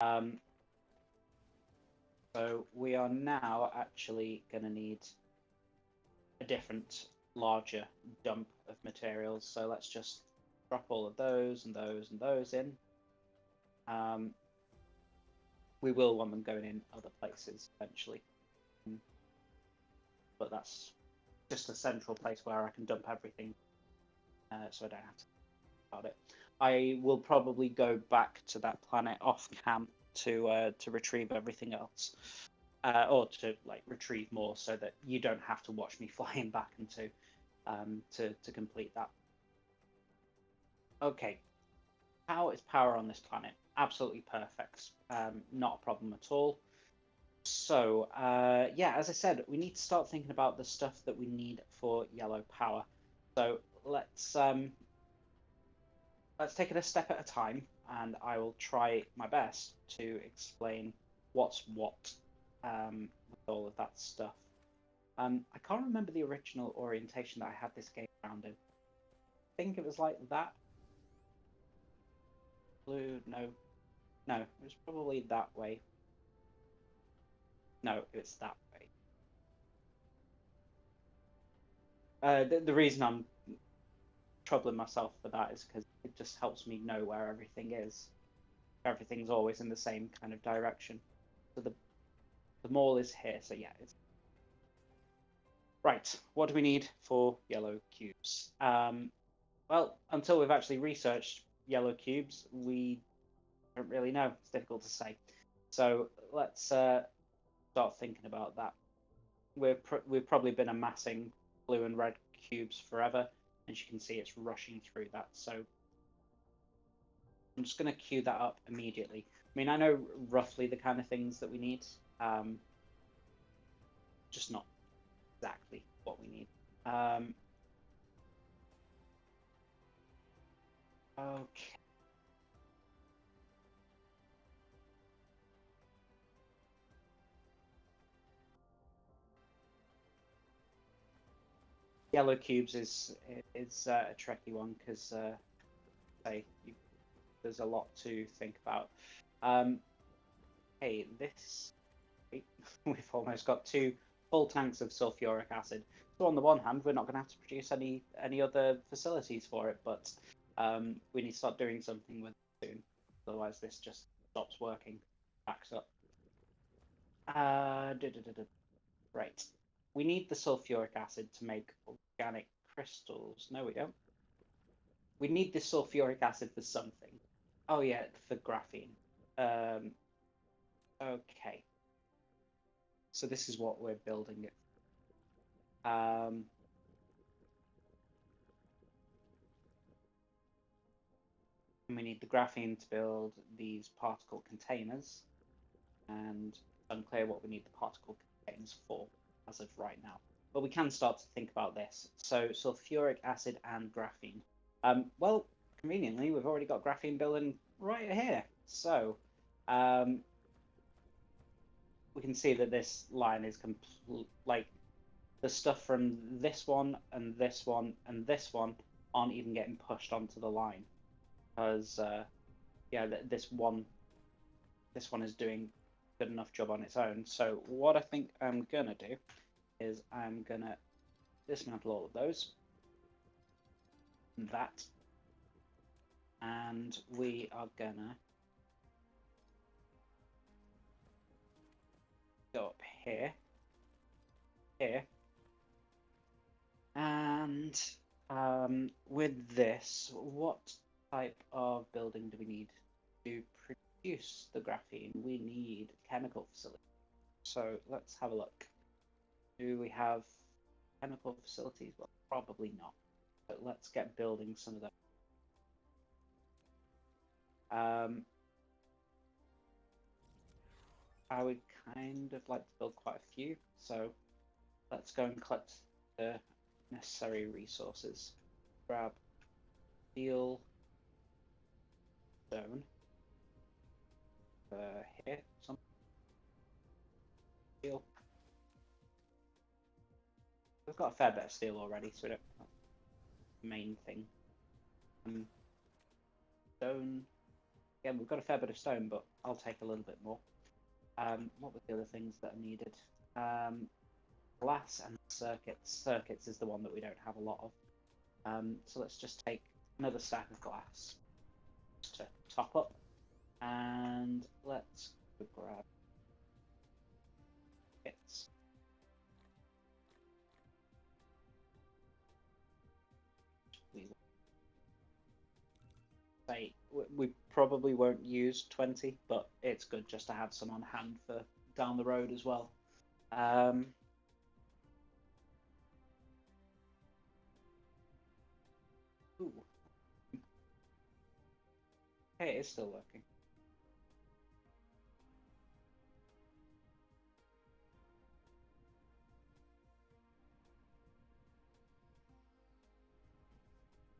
Um, so we are now actually going to need a different, larger dump of materials. So let's just drop all of those and those and those in. We will want them going in other places eventually, but that's just a central place where I can dump everything, so I don't have to think about it. I will probably go back to that planet off cam to retrieve everything else, or to like retrieve more, so that you don't have to watch me flying back into to complete that. Okay, how is power on this planet? Absolutely perfect. Not a problem at all. So, yeah, as I said, we need to start thinking about the stuff that we need for yellow power. So let's take it a step at a time, and I will try my best to explain what's what with all of that stuff. I can't remember the original orientation that I had this game around in. I think it was like that. Blue, no, no, it was probably that way. No, it's that way. The reason I'm troubling myself for that is because it just helps me know where everything is. Everything's always in the same kind of direction. So the mall is here. So yeah, it's right. What do we need for yellow cubes? Well, until we've actually researched yellow cubes, we don't really know. It's difficult to say. So let's start thinking about that. We've probably been amassing blue and red cubes forever, as you can see, it's rushing through that. So I'm just going to queue that up immediately. I mean, I know roughly the kind of things that we need, just not exactly what we need. Okay. Yellow cubes is a tricky one because there's a lot to think about. Hey, this we've almost got 2 full tanks of sulfuric acid. So on the one hand, we're not going to have to produce any other facilities for it, but we need to start doing something with it soon. Otherwise, this just stops working, backs up. Right. We need the sulfuric acid to make organic crystals. No, we don't. We need the sulfuric acid for something. Oh yeah, for graphene. Um, okay. So this is what we're building it. And we need the graphene to build these particle containers, and it's unclear what we need the particle containers for as of right now. But we can start to think about this. So sulfuric acid and graphene. Well, conveniently, we've already got graphene building right here. So we can see that this line is complete, like the stuff from this one and this one and this one aren't even getting pushed onto the line because yeah, this one is doing good enough job on its own. So what I think I'm gonna do is I'm gonna dismantle all of those, that, and we are gonna go up here, here, and with this, what type of building do we need to produce the graphene? We need chemical facilities. So let's have a look. Do we have chemical facilities? Well, probably not. But let's get building some of them. I would kind of like to build quite a few, so let's go and collect the necessary resources. Grab steel, stone, here, some steel. We've got a fair bit of steel already, so we don't. That's the main thing. Stone Again, we've got a fair bit of stone, but I'll take a little bit more. What were the other things that are needed? Glass and circuits. Circuits is the one that we don't have a lot of. So let's just take another stack of glass to top up, and let's grab bits. We probably won't use 20, but it's good just to have some on hand for down the road as well. Ooh. Hey, it's still working.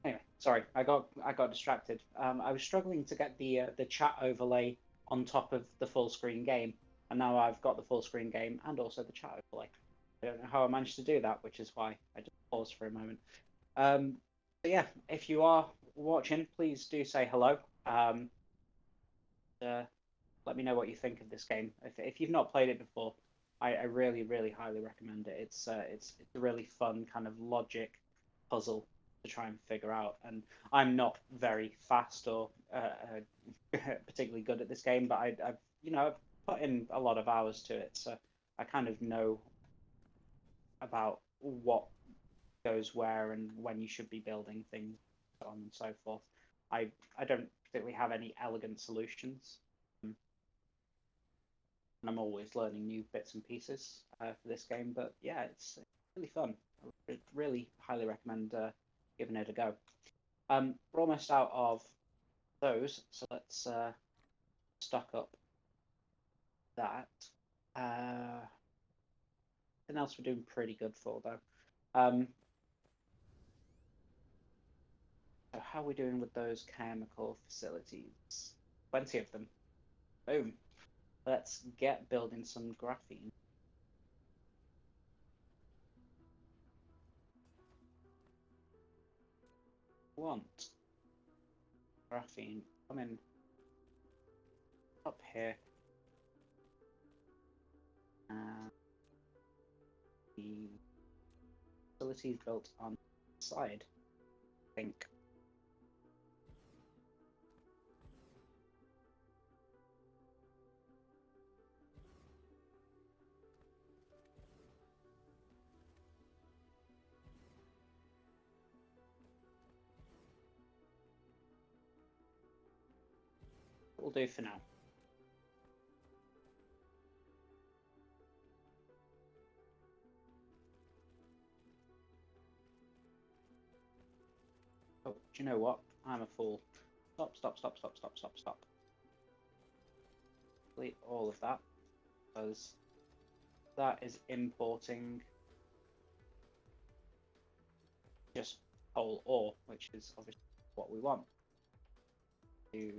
Anyway, sorry, I got distracted. I was struggling to get the chat overlay on top of the full screen game, and now I've got the full screen game and also the chat overlay. I don't know how I managed to do that, which is why I just paused for a moment. So yeah, if you are watching, please do say hello. Let me know what you think of this game. If you've not played it before, I really, really highly recommend it. It's a really fun kind of logic puzzle to try and figure out. And I'm not very fast or particularly good at this game, but I've I've put in a lot of hours to it, so I kind of know about what goes where and when you should be building things, so on and so forth. I don't particularly have any elegant solutions, and I'm always learning new bits and pieces for this game. But yeah, it's really fun. I really highly recommend giving it a go. We're almost out of those, so let's stock up that. Anything else we're doing pretty good for though. So how are we doing with those chemical facilities? 20 of them. Boom. Let's get building some graphene. Want graphene. Come in up here. The facilities built on the side, I think. We'll do for now. Oh, do you know what? I'm a fool. Stop, stop, stop, stop, stop, stop, stop. Delete all of that, because that is importing just whole ore, which is obviously what we want to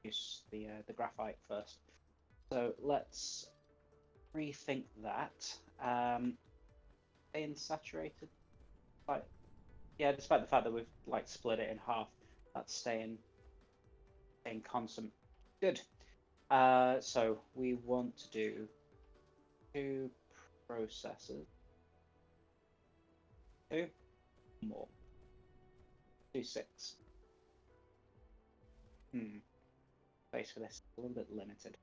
use the graphite first. So let's rethink that. Staying saturated, like, yeah, despite the fact that we've like split it in half, that's staying constant. Good. So we want to do 2 processes. 2 more. Do 6. Space for this is a little bit limited.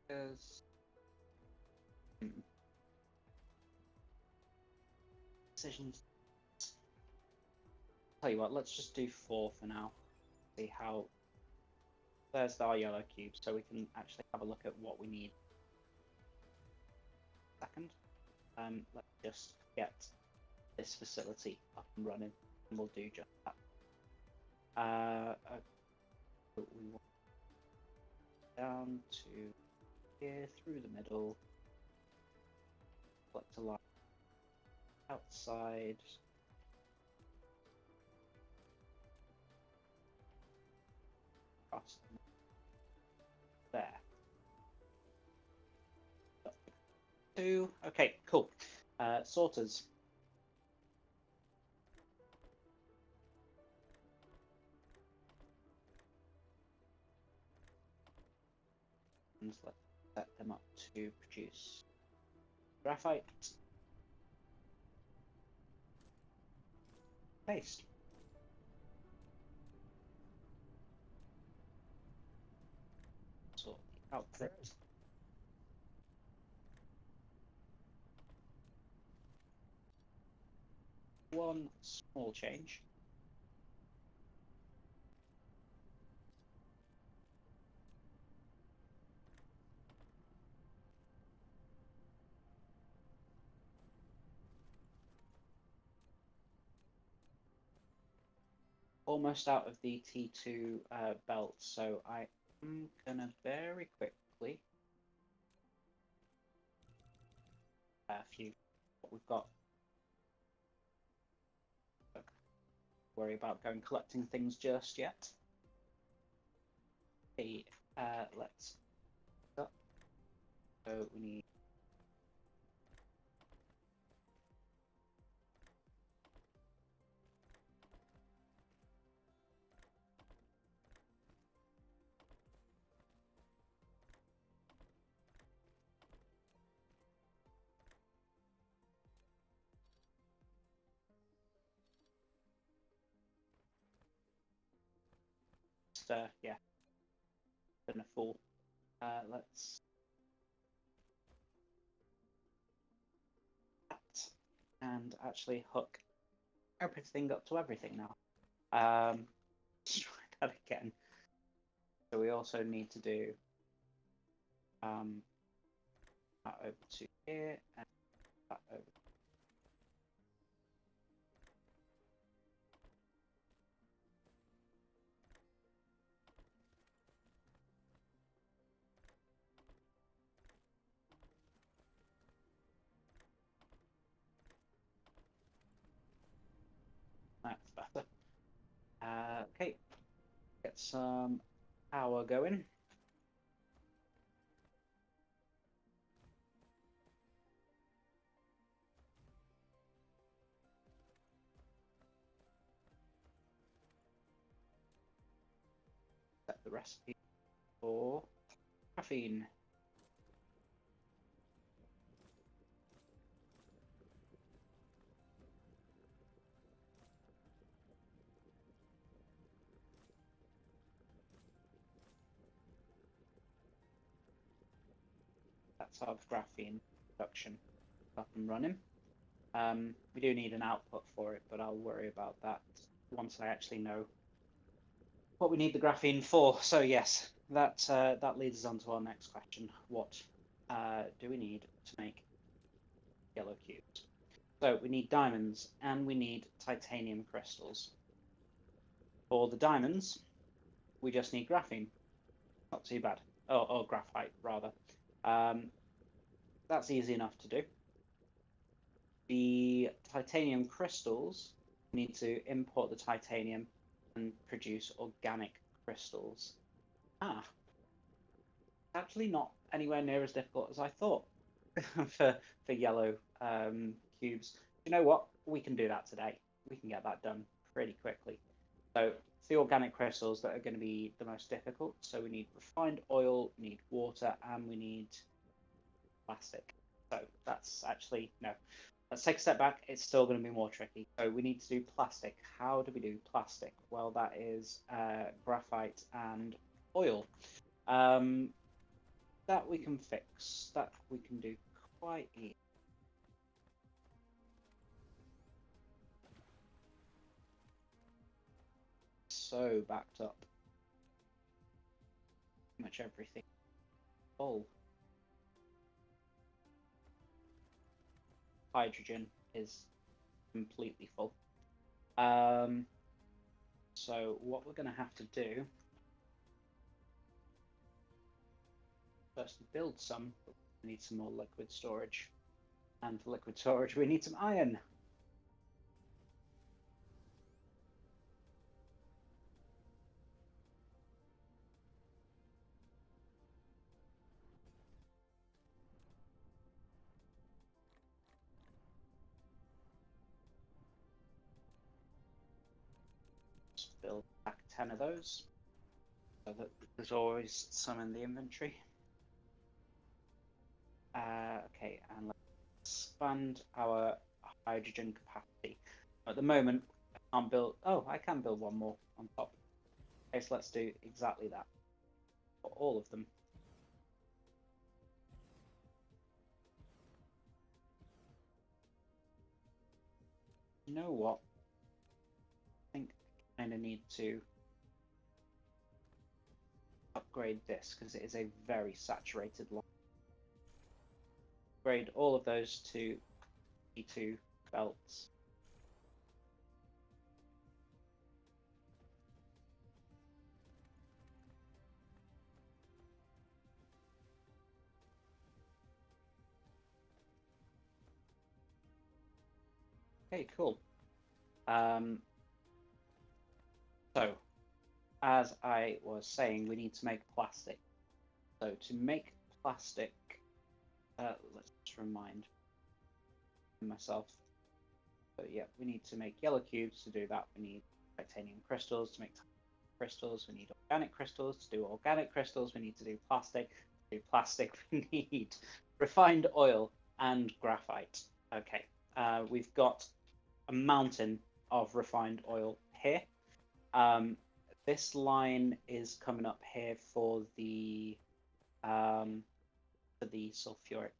Because decisions. Tell you what, let's just do 4 for now. See how. There's our yellow cube, so we can actually have a look at what we need. Second, let's just get this facility up and running, and we'll do just that. We want down to here through the middle. Select a line outside. Across there. 2. Okay, cool. Sorters. and let's set them up to produce graphite paste. Sort the output. One small change. Almost out of the T2 belt, so I am gonna very quickly few what we've got. Don't worry about going collecting things just yet. Okay, let's up. So we need yeah, been a fool. Let's and actually hook everything up to everything now. Let's try that again. So we also need to do that over to here and that over. That's better. Okay, get some power going. Set the recipe for graphene. That's our graphene production up and running. We do need an output for it, but I'll worry about that once I actually know what we need the graphene for. So yes, that leads us on to our next question. What do we need to make yellow cubes? So we need diamonds and we need titanium crystals. For the diamonds, we just need graphene. Not too bad. Or graphite, rather. That's easy enough to do. The titanium crystals, we need to import the titanium and produce organic crystals. Actually not anywhere near as difficult as I thought for yellow cubes. You know what? We can do that today. We can get that done pretty quickly. So it's the organic crystals that are going to be the most difficult. So we need refined oil, we need water, and we need plastic. So that's actually, no. Let's take a step back. It's still going to be more tricky. So we need to do plastic. How do we do plastic? Well, that is graphite and oil. That we can fix. That we can do quite easily. So backed up. Pretty much everything full. Hydrogen is completely full. So what we're going to have to do first, build some. We need some more liquid storage, and for liquid storage, we need some iron. Let's build back 10 of those, so that there's always some in the inventory. Okay, and let's expand our hydrogen capacity. At the moment, I can't build. Oh, I can build one more on top. Okay, so let's do exactly that for all of them. You know what? I think I kind of need to upgrade this because it is a very saturated line. Upgrade all of those to E2 belts. Okay, cool. So, as I was saying, we need to make plastic. So to make plastic, let's just remind myself. So yeah, we need to make yellow cubes. To do that, we need titanium crystals. To make crystals, we need organic crystals. To do organic crystals, we need to do plastic. To do plastic, we need refined oil and graphite. Okay, we've got a mountain of refined oil here. This line is coming up here for the sulfuric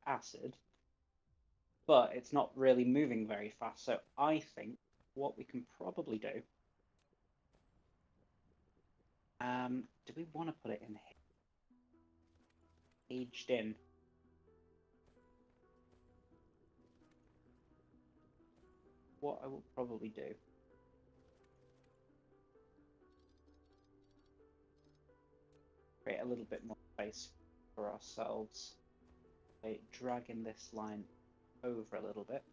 acid, but it's not really moving very fast. So I think what we can probably do, do we want to put it in here? Aged in? What I will probably do, create a little bit more space for ourselves. Okay, dragging this line over a little bit.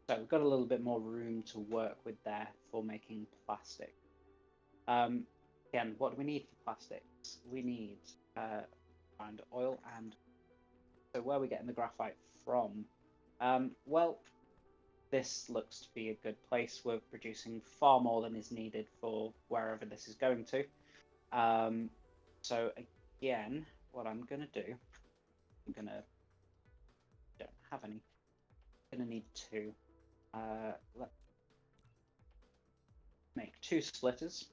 So we've got a little bit more room to work with there for making plastic. Again, what do we need for plastics? We need refined oil, and so where are we getting the graphite from? Well, this looks to be a good place. We're producing far more than is needed for wherever this is going to. So again, what I'm going to do, don't have any. I'm going to need two. Let's make two splitters.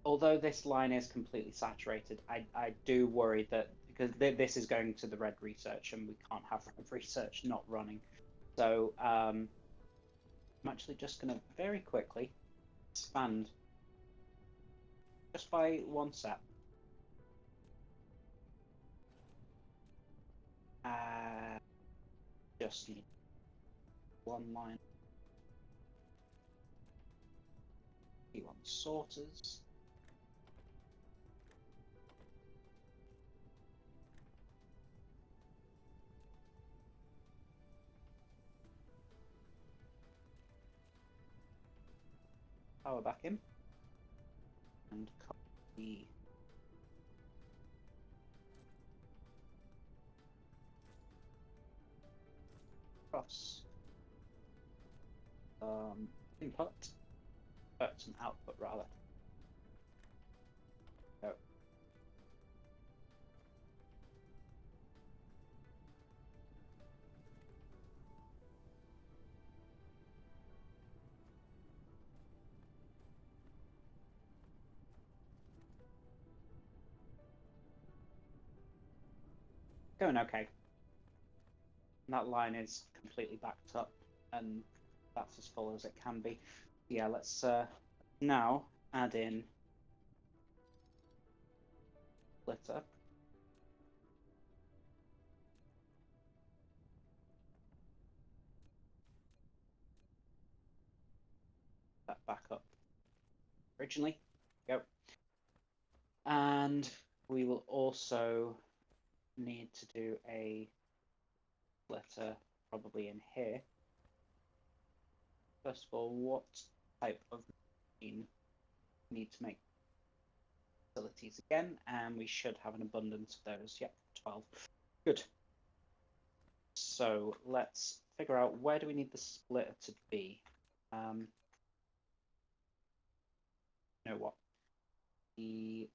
Although this line is completely saturated, I do worry that because this is going to the red research and we can't have red research not running. So I'm actually just going to very quickly expand just by one set. Just need one line. P1 sorters. Power back in. And copy across input, an output rather. Go. Going okay. And that line is completely backed up, and that's as full as it can be. Yeah, let's now add in splitter. That back up originally. Go. And we will also need to do a splitter probably in here. First of all, what type of machine We need to make facilities again, and we should have an abundance of those. Yep, 12. Good. So let's figure out where do we need the splitter to be. You know what? The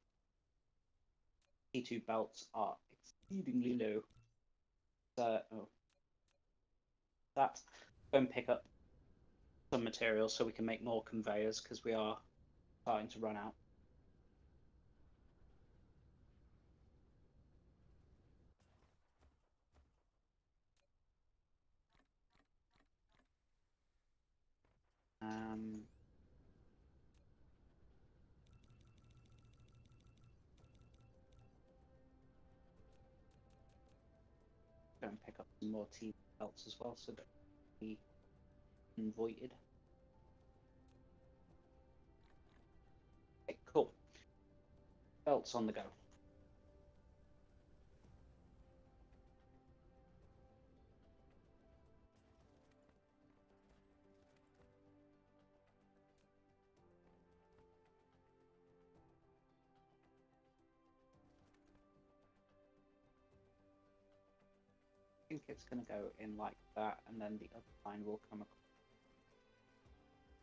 T2 belts are exceedingly low. Oh, that. Go and pick up some materials so we can make more conveyors because we are starting to run out. Go and pick up some more T belts as well so that we voided. Okay, cool. Belts on the go. I think it's going to go in like that, and then the other line will come across.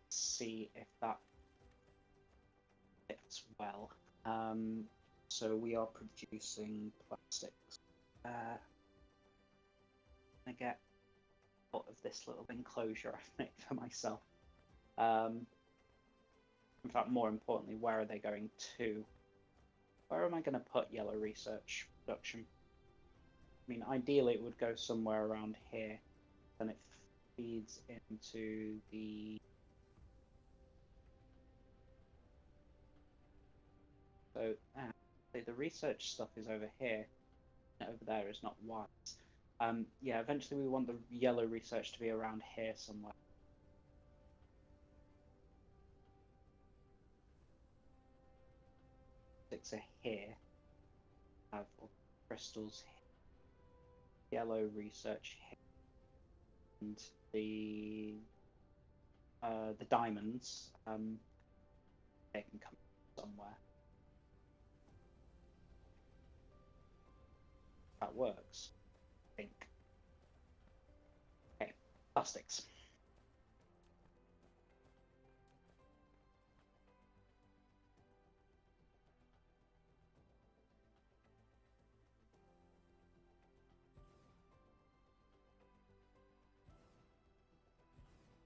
See if that fits well. So we are producing plastics. I get out of this little enclosure I've made for myself. In fact, more importantly, where are they going to? Where am I going to put yellow research production? I mean, ideally it would go somewhere around here. Then it feeds into the... So, the research stuff is over here. Over there is not wise. Yeah, eventually we want the yellow research to be around here somewhere. Six are here. Have crystals here. Yellow research here. And the diamonds, they can come somewhere. That works, I think. Okay, plastics.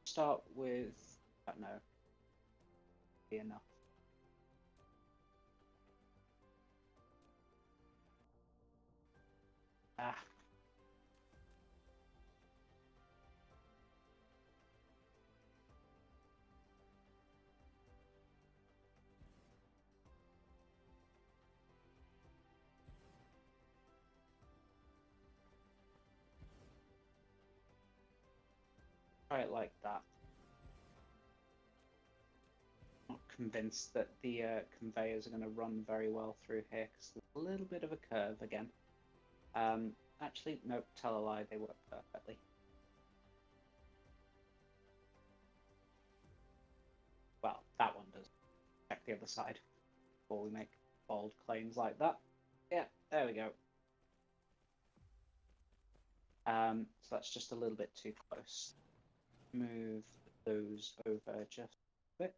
Start with, I don't know, be enough. Try it like that. Not convinced that the conveyors are going to run very well through here because there's a little bit of a curve again. Actually, nope, tell a lie, they work perfectly. Well, that one does. Check the other side before we make bold claims like that. Yeah, there we go. So that's just a little bit too close. Move those over just a bit.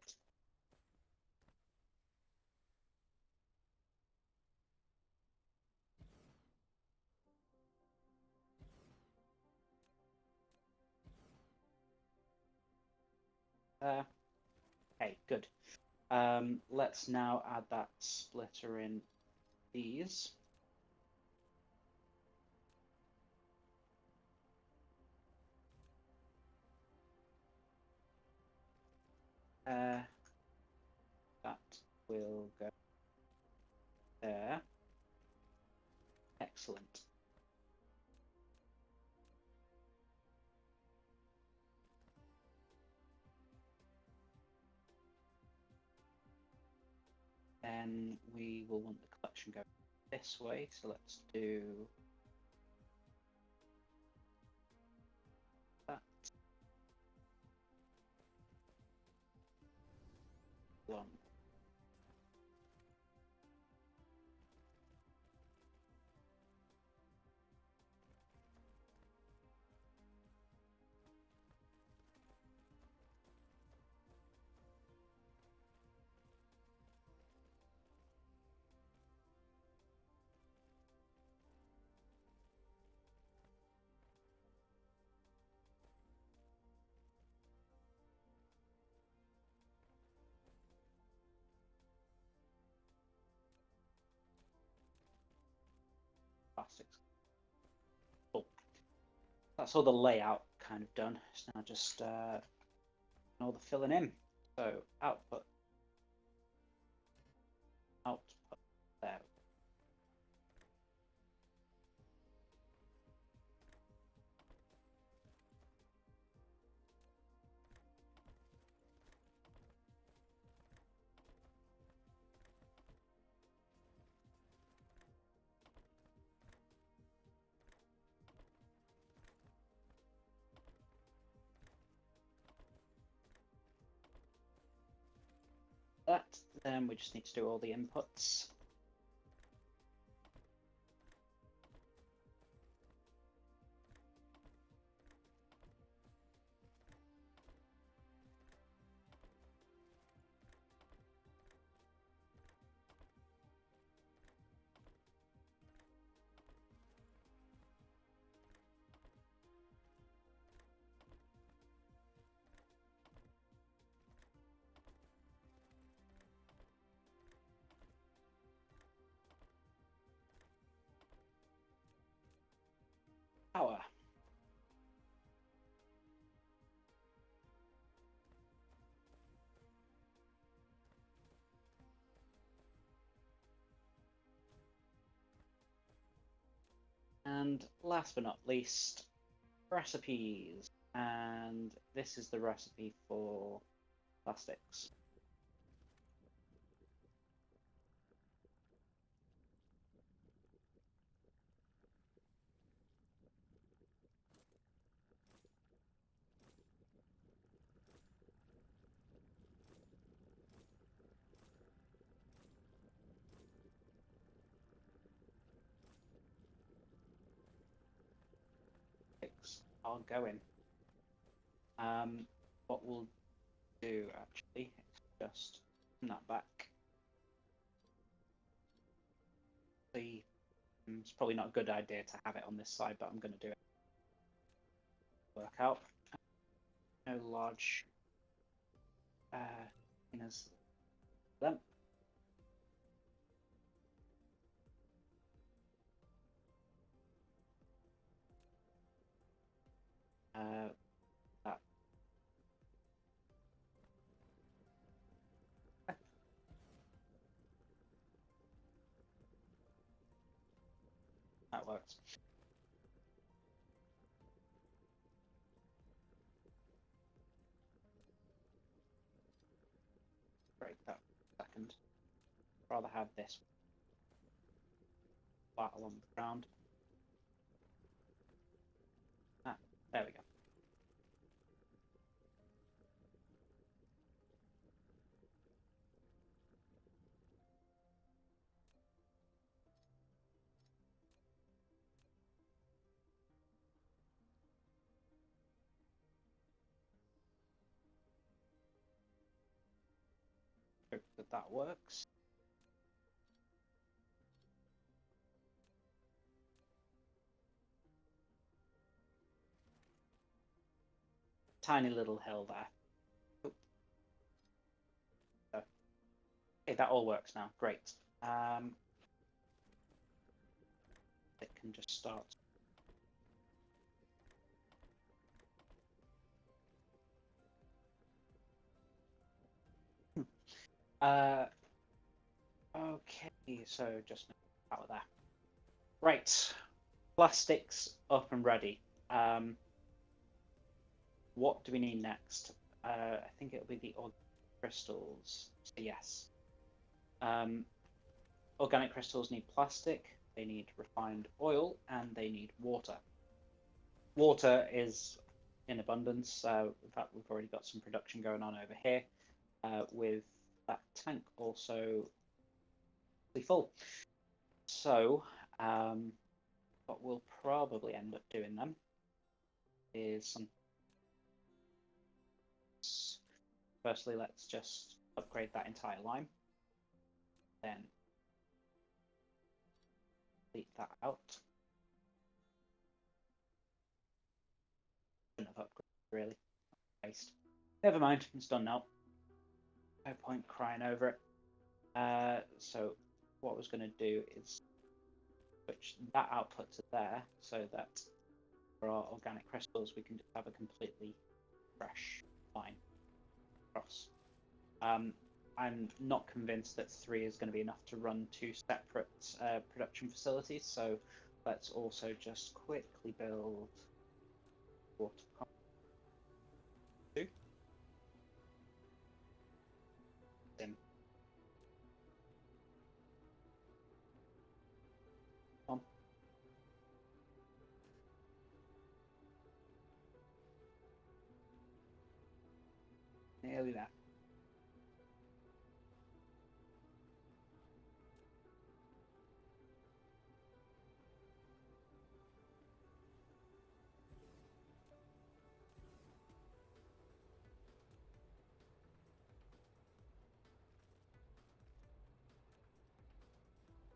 Okay, good. Let's now add that splitter in these. That will go there. Excellent. Then we will want the collection go this way, so let's do that. One. plastics. Cool. That's all the layout kind of done. So now just all the filling in. So output, there. That, then we just need to do all the inputs. Power. And last but not least, recipes. And this is the recipe for plastics. Are going. What we'll do actually is just turn that back. It's probably not a good idea to have it on this side, but I'm going to do it. Work out. No large as them. That. That works. Break that second. Rather have this flat along the ground. Ah, there we go. Hope that that works. Tiny little hill there. So, okay, that all works now. Great. It can just start. Okay, so just out of there. Right, plastics up and ready. What do we need next? I think it'll be the organic crystals. So yes. Organic crystals need plastic, they need refined oil, and they need water. Water is in abundance. In fact, we've already got some production going on over here with that tank also full. So what we'll probably end up doing then is some. Firstly, let's just upgrade that entire line. Then delete that out. Shouldn't have upgraded really. Waste. Never mind, it's done now. No point crying over it. So what I was going to do is switch that output to there, so that for our organic crystals we can just have a completely fresh line across. I'm not convinced that 3 is going to be enough to run 2 separate production facilities, so let's also just quickly build water pump 2. On. Nearly there.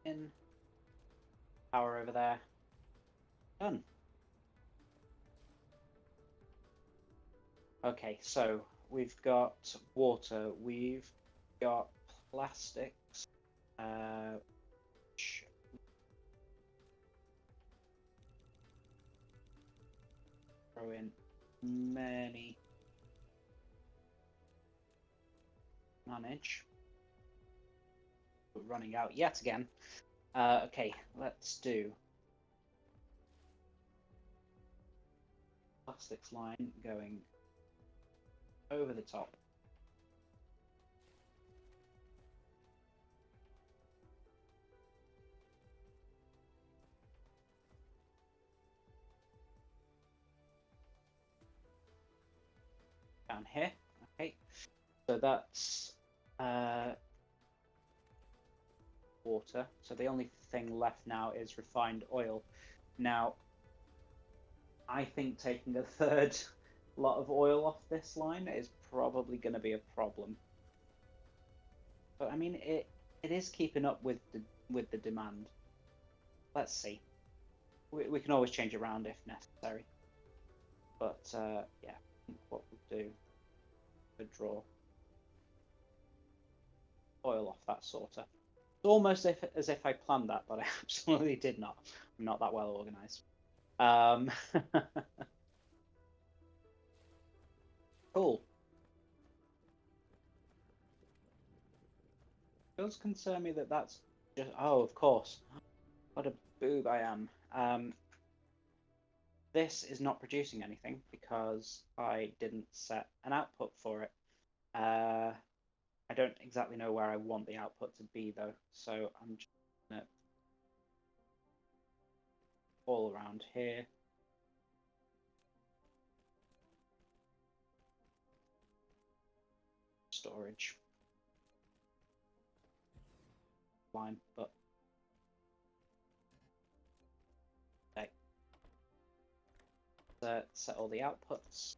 In. Power over there. Done. Okay, so we've got water, we've got plastics, throw in many manage. We're running out yet again. Okay, let's do plastics line going over the top. Down here. Okay, so that's water. So the only thing left now is refined oil. Now, I think taking a third lot of oil off this line is probably going to be a problem. But I mean, it is keeping up with the demand. Let's see. We can always change around if necessary. But yeah, what we'll do, we'll draw oil off that sorter. It's almost as if I planned that, but I absolutely did not. I'm not that well organized. Cool. It does concern me that that's just... Oh, of course. What a boob I am. This is not producing anything because I didn't set an output for it. I don't exactly know where I want the output to be, though, so I'm just going to all around here. Storage line, but okay. Set all the outputs.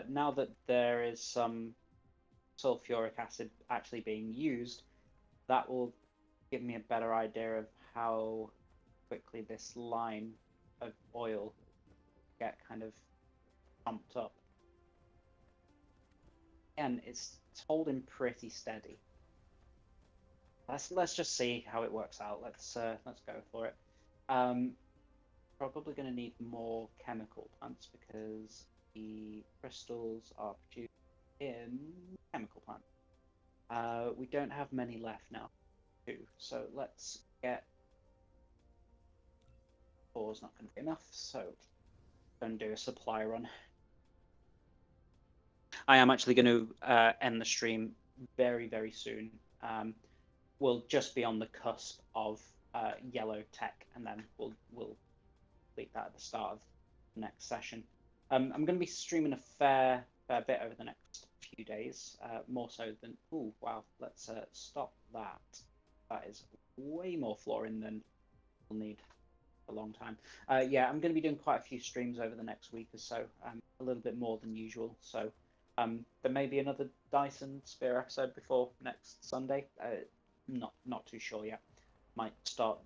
Now that there is some sulfuric acid actually being used, that will give me a better idea of how quickly this line of oil get kind of pumped up. And it's holding pretty steady. Let's just see how it works out. Let's go for it. Probably going to need more chemical plants because the crystals are produced in chemical plants. We don't have many left now, too. So let's get... 4 is not going to be enough, so I'm going to do a supply run. I am actually going to end the stream very, very soon. We'll just be on the cusp of yellow tech, and then we'll complete that at the start of the next session. I'm going to be streaming a fair bit over the next few days, more so than... Oh, wow, let's stop that. That is way more flooring than we'll need a long time. Yeah, I'm going to be doing quite a few streams over the next week or so, a little bit more than usual. So there may be another Dyson Sphere episode before next Sunday. Not too sure yet. might start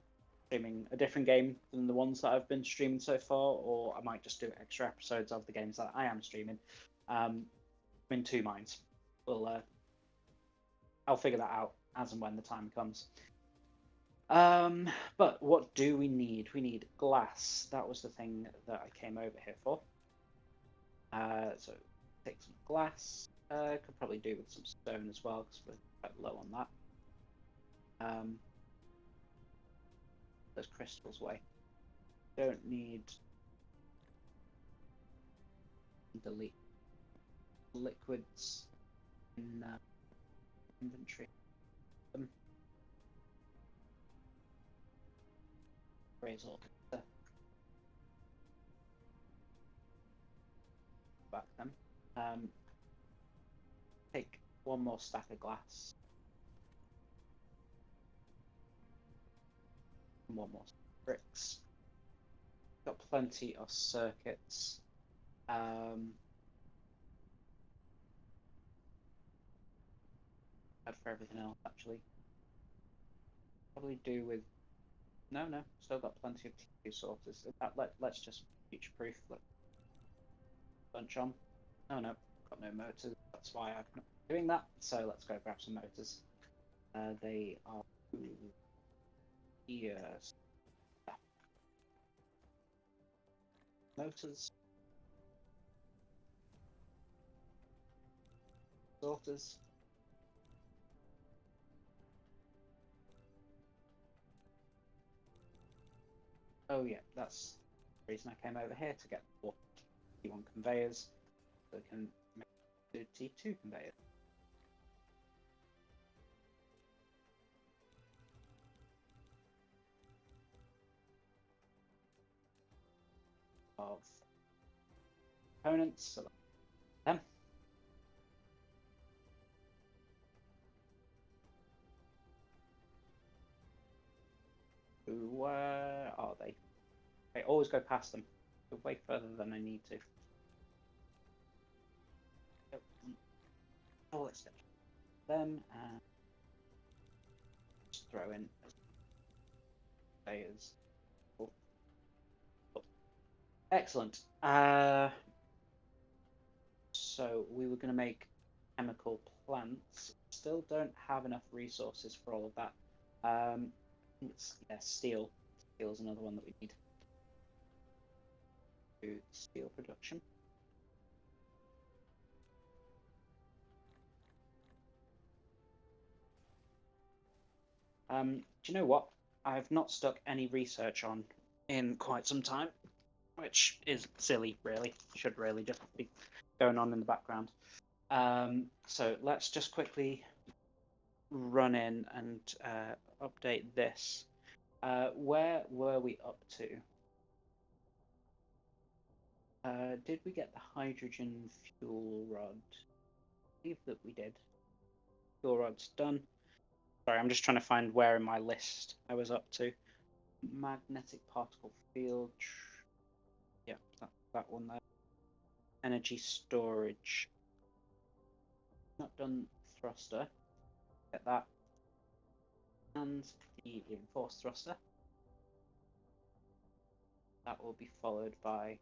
streaming a different game than the ones that I've been streaming so far, or I might just do extra episodes of the games that I am streaming. I'm in two minds. I'll figure that out as and when the time comes. But what do we need? We need glass. That was the thing that I came over here for. So take some glass. Could probably do with some stone as well because we're quite low on that. Those crystals away. Don't need delete liquids in inventory. Raise all the back then. Take one more stack of glass. And one more bricks. Got plenty of circuits. For everything else, actually. Probably do with. No, still got plenty of TQ sources. Let's just future-proof. Let's bunch on. Oh no, got no motors. That's why I'm not doing that. So let's go grab some motors. They are here. Motors. Sorters. Oh yeah, that's the reason I came over here to get the T1 conveyors so we can make the T2 conveyors. Of components, so them. Where are they? I always go past them. Go way further than I need to. Oh, let's get them and just throw in conveyors. Oh. Oh. Excellent. So we were going to make chemical plants. Still don't have enough resources for all of that. Yeah, steel. Steel is another one that we need. Do steel production. Do you know what? I've not stuck any research on in quite some time, which is silly, really. Should really just be going on in the background. So let's just quickly run in and update this. Where were we up to? Did we get the hydrogen fuel rod? I believe that we did. Fuel rod's done. Sorry, I'm just trying to find where in my list I was up to. Magnetic particle field. Yeah, that one there. Energy storage. Not done thruster. Get that. And the reinforced thruster. That will be followed by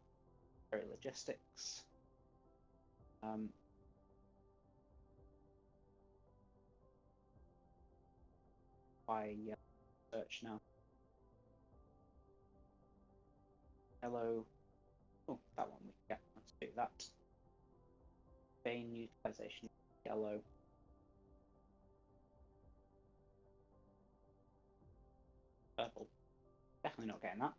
logistics. By yellow search now. Yellow. Oh, that one we get. Let's do that. Vein utilization. Yellow. Purple. Definitely not getting that.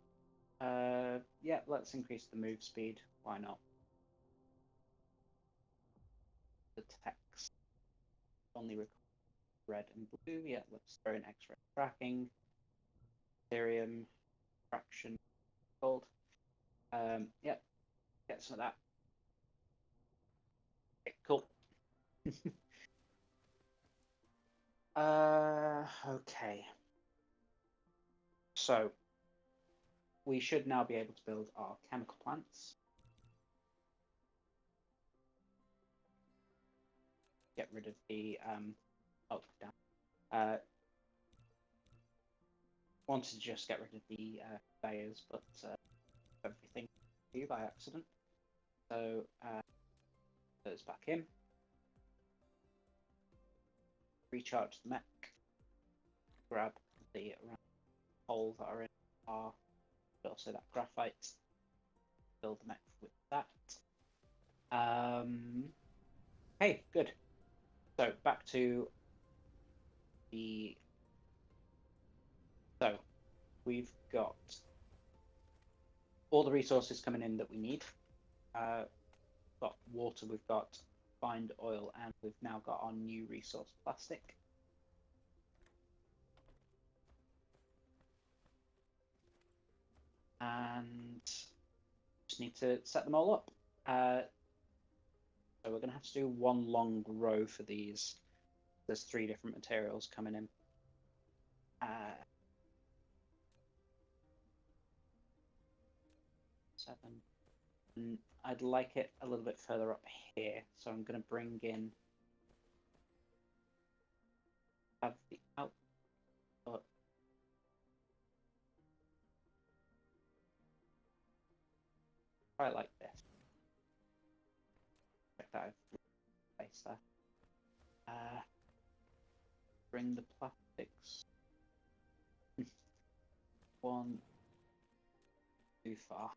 Yeah, let's increase the move speed. Why not? The text only requires red and blue. Yeah, let's throw in X-ray tracking. Ethereum, fraction, gold. Yeah, get some of that. Okay, cool. Okay. So we should now be able to build our chemical plants. Get rid of the down. wanted to just get rid of the conveyors, but everything to by accident. So those back in. Recharge the mech. Grab the holes that are in our, but also that graphite. Build the mech with that. Okay, good. So back to the. So we've got all the resources coming in that we need. Got water, we've got refined oil, and we've now got our new resource, plastic. And just need to set them all up. So we're going to have to do one long row for these. There's 3 different materials coming in. 7. And I'd like it a little bit further up here, so I'm going to bring in. Have the output. Try like this. Check that I've placed there. Bring the plastics 1 too far.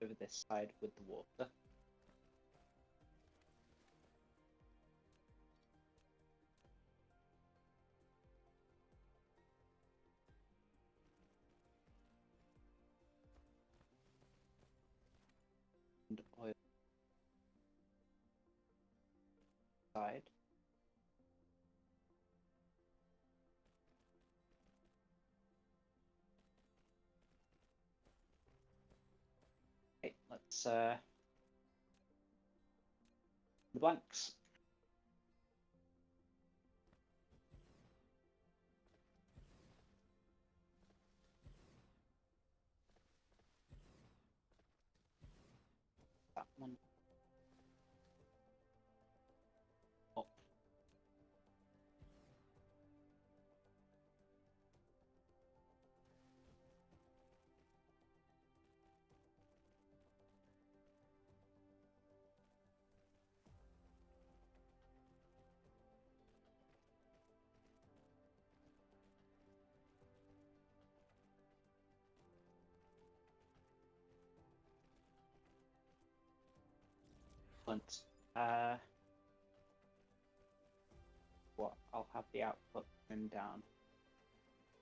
Over this side with the water. And oil side. Okay, let's the blanks. That one. Up. Excellent. What I'll have the output trimmed down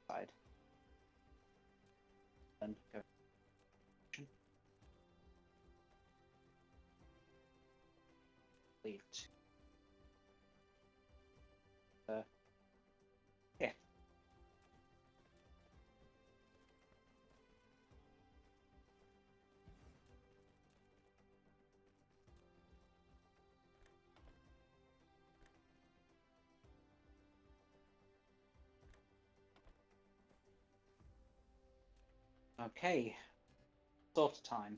side. Then go. Leave yeah. Okay. Sort of time.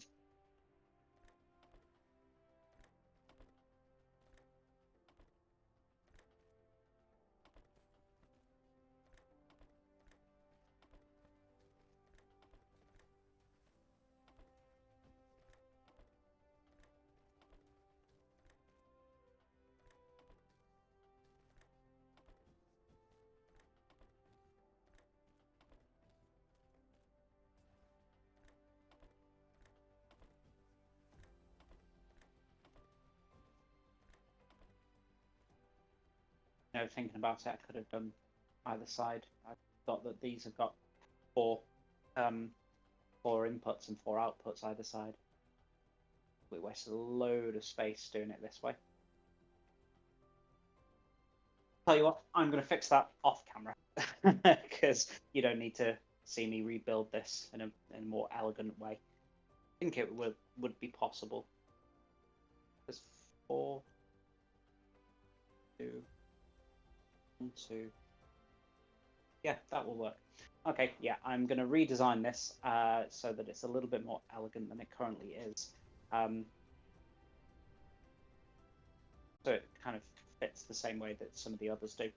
Thinking about it, I could have done either side. I thought that these have got 4 inputs and 4 outputs either side. We wasted a load of space doing it this way. Tell you what, I'm going to fix that off camera because you don't need to see me rebuild this in a more elegant way. I think it would be possible. There's 4, 2, 1, 2. Yeah, that will work. Okay, yeah, I'm going to redesign this so that it's a little bit more elegant than it currently is. So it kind of fits the same way that some of the others do.